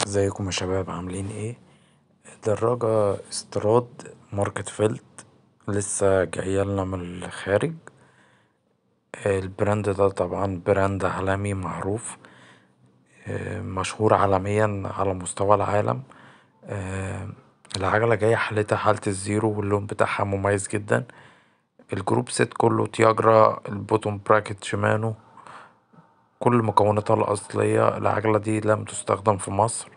ازيكم يا شباب عاملين ايه؟ دراجة استيراد ماركة فيلت لسه جاية لنا من الخارج. البراند ده طبعا براند عالمي معروف، مشهور عالميا على مستوى العالم. آه، العجلة جاية حالتها حالة الزيرو واللون بتاعها مميز جدا. الجروب سيت كله تياجرا، البوتوم براكت شيمانو، كل مكوناتها الأصلية. العجلة دي لم تستخدم في مصر.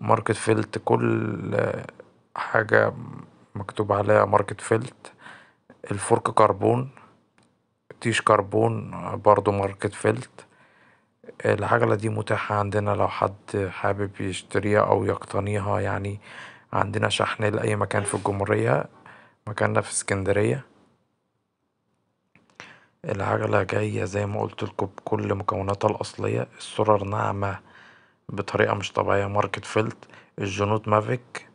ماركة فيلت كل حاجة مكتوب عليها ماركة فيلت. الفرك كربون، تيش كربون، برضو ماركة فيلت. العجلة دي متاحة عندنا لو حد حابب يشتريها أو يقتنيها يعني. عندنا شحن لأي مكان في الجمهورية، مكاننا في اسكندرية. العجلة جاية زي ما قلت لكم بكل مكوناتها الأصلية. السرر ناعمة بطريقة مش طبيعية، ماركة فيلت. الجنود مافيك.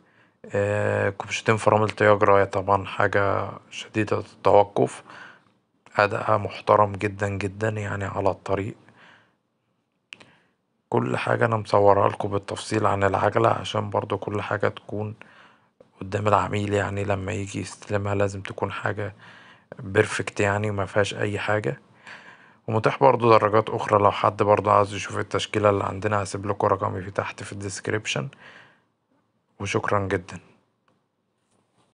كوبشتين فرامل تياجرا، طبعا حاجة شديدة التوقف. أداءها محترم جدا جدا يعني على الطريق. كل حاجة أنا مصورها لكم بالتفصيل عن العجلة عشان برضو كل حاجة تكون قدام العميل، يعني لما يجي يستلمها لازم تكون حاجة بيرفكت يعني ما فيهاش أي حاجة. ومتاح برضو دراجات أخرى لو حد برضو عايز يشوف التشكيلة اللي عندنا. هسيب لكم رقمي في تحت في الديسكريبشن. وشكرا جدا.